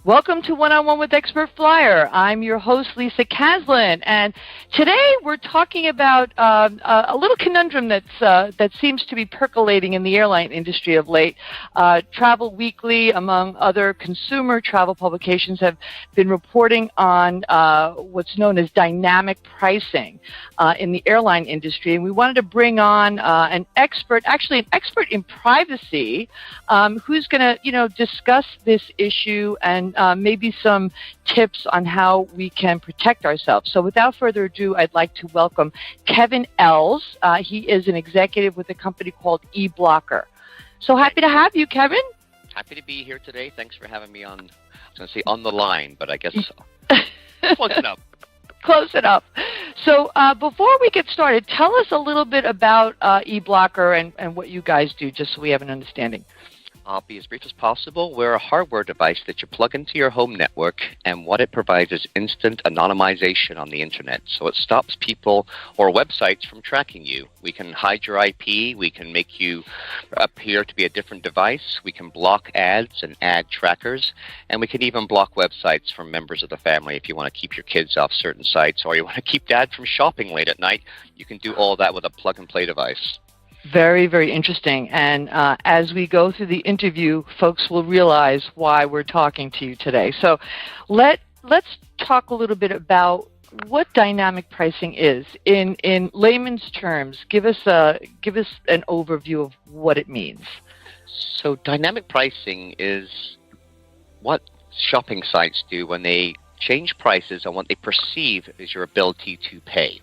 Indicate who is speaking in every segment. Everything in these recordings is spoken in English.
Speaker 1: Welcome to One-on-One with Expert Flyer. I'm your host, Lisa Caslin, and today we're talking about a little conundrum that seems to be percolating in the airline industry of late. Travel Weekly, among other consumer travel publications, have been reporting on what's known as dynamic pricing in the airline industry, and we wanted to bring on an expert in privacy, who's going to, discuss this issue and maybe some tips on how we can protect ourselves. So without further ado, I'd like to welcome Kevin Ells. He is an executive with a company called eBlocker. So happy to have you, Kevin.
Speaker 2: Happy to be here today. Thanks for having me on. I was going to say on the line, but I guess close enough.
Speaker 1: Close enough. So before we get started, tell us a little bit about eBlocker and what you guys do, just so we have an understanding.
Speaker 2: I'll be as brief as possible. We're a hardware device that you plug into your home network, and what it provides is instant anonymization on the internet. So it stops people or websites from tracking you. We can hide your IP. We can make you appear to be a different device. We can block ads and ad trackers, and we can even block websites from members of the family if you want to keep your kids off certain sites or you want to keep dad from shopping late at night. You can do all that with a plug-and-play device.
Speaker 1: Very, very interesting. And as we go through the interview, folks will realize why we're talking to you today. So let's talk a little bit about what dynamic pricing is. In layman's terms, give us an overview of what it means.
Speaker 2: So dynamic pricing is what shopping sites do when they change prices on what they perceive is your ability to pay.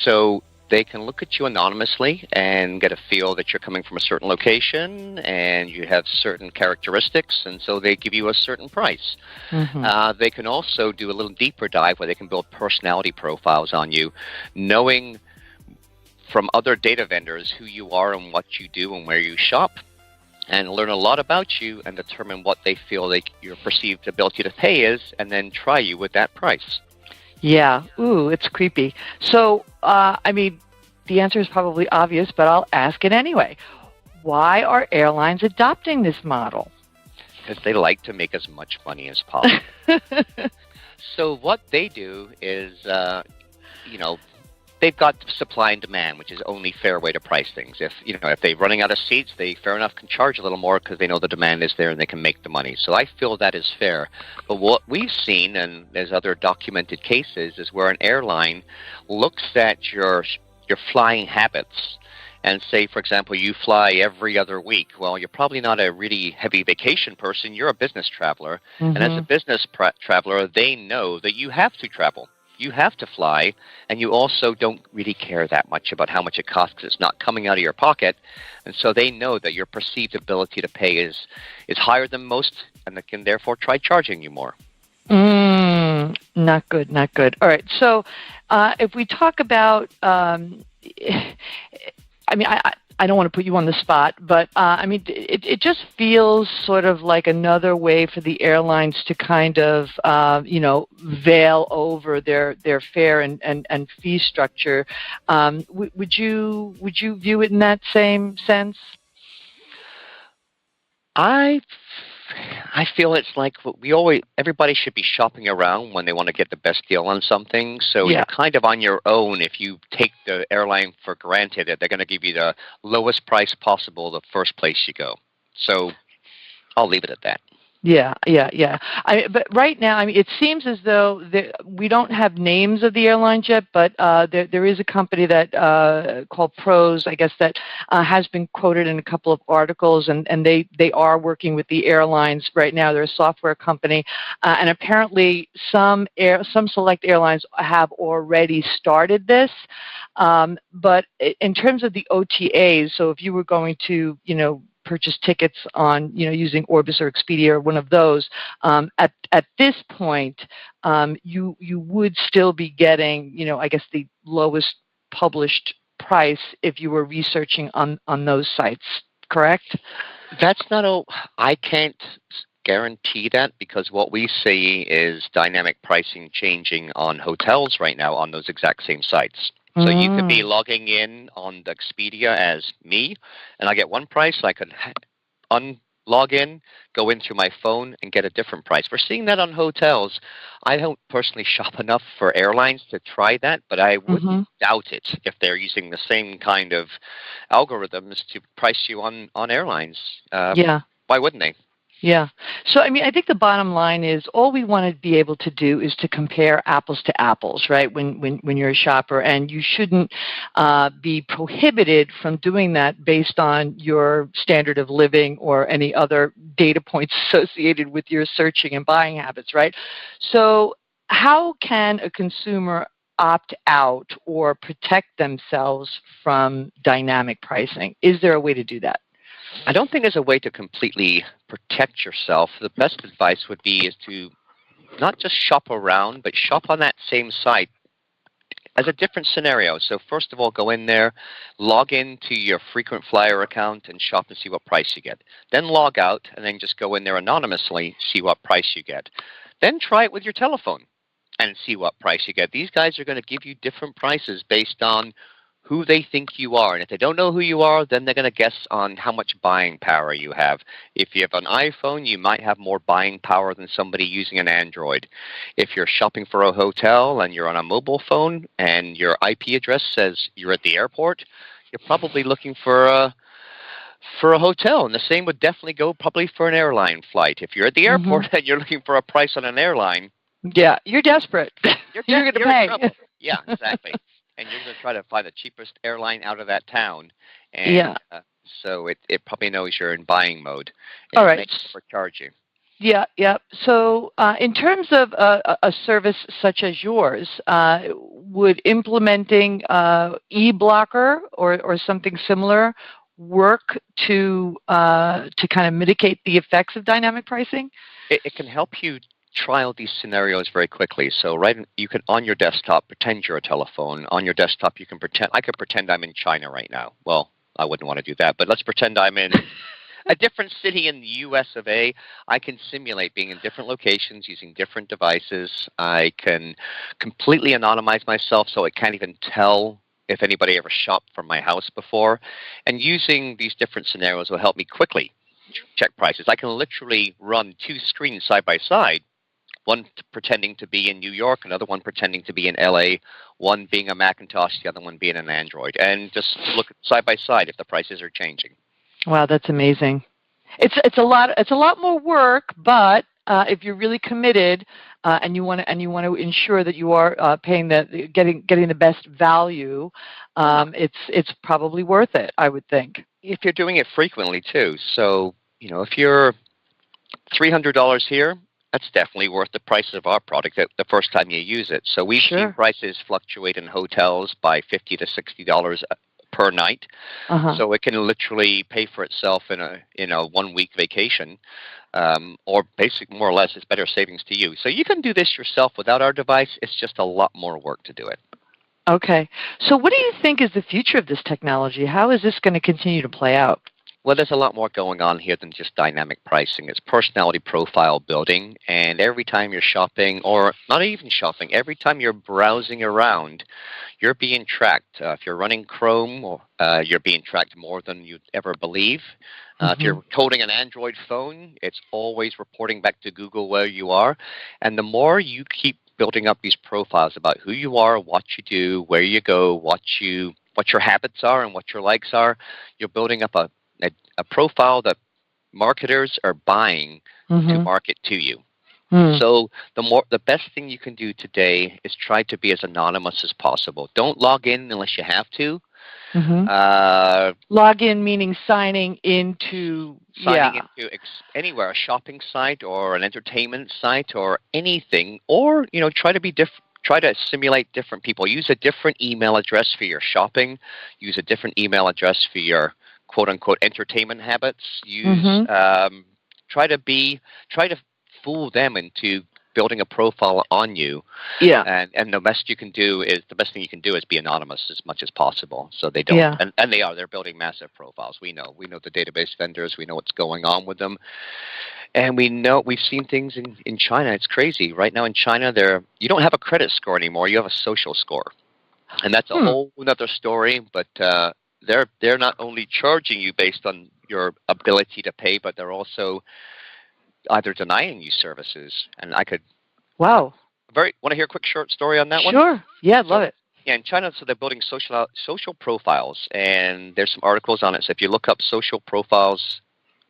Speaker 2: So they can look at you anonymously and get a feel that you're coming from a certain location and you have certain characteristics, and so they give you a certain price. Mm-hmm. They can also do a little deeper dive where they can build personality profiles on you, knowing from other data vendors who you are and what you do and where you shop, and learn a lot about you and determine what they feel like your perceived ability to pay is, and then try you with that price.
Speaker 1: Yeah. Ooh, it's creepy. So, the answer is probably obvious, but I'll ask it anyway. Why are airlines adopting this model?
Speaker 2: Because they like to make as much money as possible. So what they do is, they've got supply and demand, which is only fair way to price things. If they're running out of seats, they fair enough can charge a little more because they know the demand is there and they can make the money. So I feel that is fair. But what we've seen, and there's other documented cases, is where an airline looks at your flying habits and say, for example, you fly every other week. Well, you're probably not a really heavy vacation person. You're a business traveler. Mm-hmm. And as a business traveler, they know that you have to travel. You have to fly, and you also don't really care that much about how much it costs because it's not coming out of your pocket. And so they know that your perceived ability to pay is higher than most, and they can therefore try charging you more.
Speaker 1: Not good, not good. All right, so if we talk about, I don't want to put you on the spot, but it just feels sort of like another way for the airlines to kind of, veil over their fare and fee structure. Would you view it in that same sense?
Speaker 2: I feel it's like everybody should be shopping around when they want to get the best deal on something. So You're kind of on your own if you take the airline for granted that they're going to give you the lowest price possible the first place you go. So I'll leave it at that.
Speaker 1: Yeah. But right now, it seems as though we don't have names of the airlines yet, but there is a company that called Pros, I guess, that has been quoted in a couple of articles, and they are working with the airlines right now. They're a software company, and apparently some select airlines have already started this. But in terms of the OTAs, so if you were going to, purchase tickets on, using Orbis or Expedia or one of those, at this point, you would still be getting, I guess, the lowest published price if you were researching on those sites, correct?
Speaker 2: I can't guarantee that because what we see is dynamic pricing changing on hotels right now on those exact same sites. So you could be logging in on the Expedia as me, and I get one price. I could log in, go into my phone, and get a different price. We're seeing that on hotels. I don't personally shop enough for airlines to try that, but I
Speaker 1: Mm-hmm.
Speaker 2: wouldn't doubt it if they're using the same kind of algorithms to price you on airlines.
Speaker 1: Yeah.
Speaker 2: Why wouldn't they?
Speaker 1: Yeah. So, I mean, I think the bottom line is all we want to be able to do is to compare apples to apples, right? When you're a shopper, and you shouldn't be prohibited from doing that based on your standard of living or any other data points associated with your searching and buying habits, right? So, how can a consumer opt out or protect themselves from dynamic pricing? Is there a way to do that?
Speaker 2: I don't think there's a way to completely protect yourself. The best advice would be is to not just shop around, but shop on that same site as a different scenario. So first of all, go in there, log into your frequent flyer account and shop and see what price you get. Then log out and then just go in there anonymously, see what price you get. Then try it with your telephone and see what price you get. These guys are going to give you different prices based on who they think you are. And if they don't know who you are, then they're going to guess on how much buying power you have. If you have an iPhone, you might have more buying power than somebody using an Android. If you're shopping for a hotel and you're on a mobile phone and your IP address says you're at the airport, you're probably looking for a hotel, and the same would definitely go probably for an airline flight. If you're at the
Speaker 1: Mm-hmm.
Speaker 2: airport and you're looking for a price on an airline,
Speaker 1: Yeah, you're desperate. You're going to
Speaker 2: you're in
Speaker 1: pay.
Speaker 2: trouble. Yeah, exactly. And you're going to try to find the cheapest airline out of that town,
Speaker 1: Yeah.
Speaker 2: and so it probably knows you're in buying mode, and
Speaker 1: All
Speaker 2: it
Speaker 1: right.
Speaker 2: may overcharge you.
Speaker 1: Yeah, yeah. So, in terms of a service such as yours, would implementing eBlocker or something similar work to kind of mitigate the effects of dynamic pricing?
Speaker 2: It can help you trial these scenarios very quickly. So you can on your desktop pretend you're a telephone. On your desktop, you can pretend. I could pretend I'm in China right now. Well, I wouldn't want to do that, but let's pretend I'm in a different city in the U.S. of A. I can simulate being in different locations using different devices. I can completely anonymize myself so it can't even tell if anybody ever shopped from my house before. And using these different scenarios will help me quickly check prices. I can literally run two screens side by side, one pretending to be in New York, another one pretending to be in LA, one being a Macintosh, the other one being an Android, and just look side by side if the prices are changing.
Speaker 1: Wow, that's amazing. It's a lot more work, but if you're really committed and you want to ensure that you are getting the best value, it's probably worth it, I would think.
Speaker 2: If you're doing it frequently too, so if you're $300 here, that's definitely worth the price of our product the first time you use it. So we've seen
Speaker 1: Sure.
Speaker 2: prices fluctuate in hotels by $50 to $60 per night.
Speaker 1: Uh-huh.
Speaker 2: So it can literally pay for itself in a 1 week vacation, or basic more or less it's better savings to you. So you can do this yourself without our device. It's just a lot more work to do it.
Speaker 1: Okay. So what do you think is the future of this technology? How is this going to continue to play out?
Speaker 2: Well, there's a lot more going on here than just dynamic pricing. It's personality profile building, and every time you're shopping, or not even shopping, every time you're browsing around, you're being tracked. If you're running Chrome, you're being tracked more than you'd ever believe. If you're coding an Android phone, it's always reporting back to Google where you are. And the more you keep building up these profiles about who you are, what you do, where you go, what your habits are, and what your likes are, you're building up a profile that marketers are buying to market to you. So the best thing you can do today is try to be as anonymous as possible. Don't log in unless you have to.
Speaker 1: Log in meaning signing into
Speaker 2: anywhere, a shopping site or an entertainment site or anything, or try to be different. Try to simulate different people. Use a different email address for your shopping. Use a different email address for your quote-unquote entertainment habits. Try to fool them into building a profile on you.
Speaker 1: Yeah.
Speaker 2: And the best thing you can do is be anonymous as much as possible, so they don't.
Speaker 1: Yeah.
Speaker 2: And they're building massive profiles. We know the database vendors. We know what's going on with them. And we've seen things in China. It's crazy. Right now in China, you don't have a credit score anymore. You have a social score. And that's a whole other story. But they're not only charging you based on your ability to pay, but they're also either denying you services. And I could
Speaker 1: Wow.
Speaker 2: want to hear a quick short story on that one?
Speaker 1: Sure. Yeah, I'd love it.
Speaker 2: Yeah, in China, so they're building social profiles, and there's some articles on it. So if you look up social profiles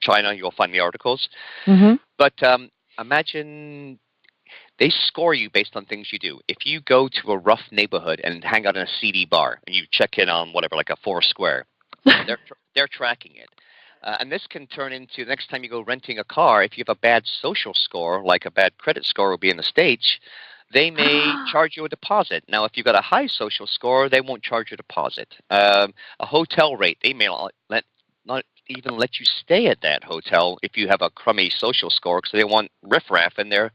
Speaker 2: China, you'll find the articles.
Speaker 1: Mm-hmm.
Speaker 2: But imagine they score you based on things you do. If you go to a rough neighborhood and hang out in a seedy bar, and you check in on whatever, like a Foursquare, they're tracking it. And this can turn into, the next time you go renting a car, if you have a bad social score, like a bad credit score would be in the States, they may charge you a deposit. Now, if you've got a high social score, they won't charge you a deposit. A hotel rate, they may not even let you stay at that hotel if you have a crummy social score, because they want riffraff in their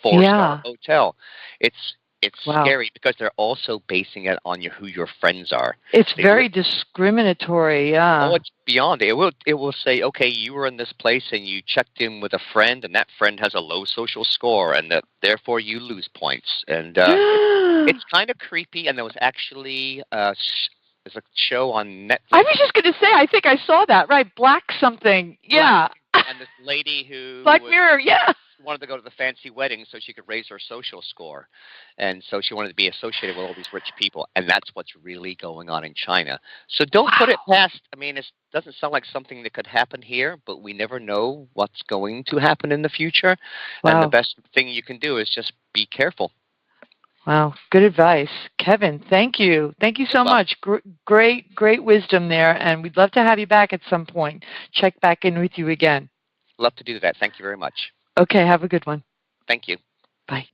Speaker 2: four-star hotel. It's scary because they're also basing it on who your friends are.
Speaker 1: It's very discriminatory, yeah.
Speaker 2: Oh, it's beyond. It will say, okay, you were in this place and you checked in with a friend, and that friend has a low social score, and that therefore you lose points. And it's kind of creepy. And there was actually there's a show on Netflix.
Speaker 1: I was just going to say, I think I saw that, right? Black something, yeah.
Speaker 2: And this lady who
Speaker 1: Black Mirror, yeah.
Speaker 2: Wanted to go to the fancy wedding so she could raise her social score. And so she wanted to be associated with all these rich people. And that's what's really going on in China. So don't put it past, I mean, it doesn't sound like something that could happen here, but we never know what's going to happen in the future. Wow. And the best thing you can do is just be careful.
Speaker 1: Wow, good advice. Kevin, thank you. Thank you so much. Great wisdom there. And we'd love to have you back at some point. Check back in with you again.
Speaker 2: Love to do that. Thank you very much.
Speaker 1: Okay, have a good one.
Speaker 2: Thank you.
Speaker 1: Bye.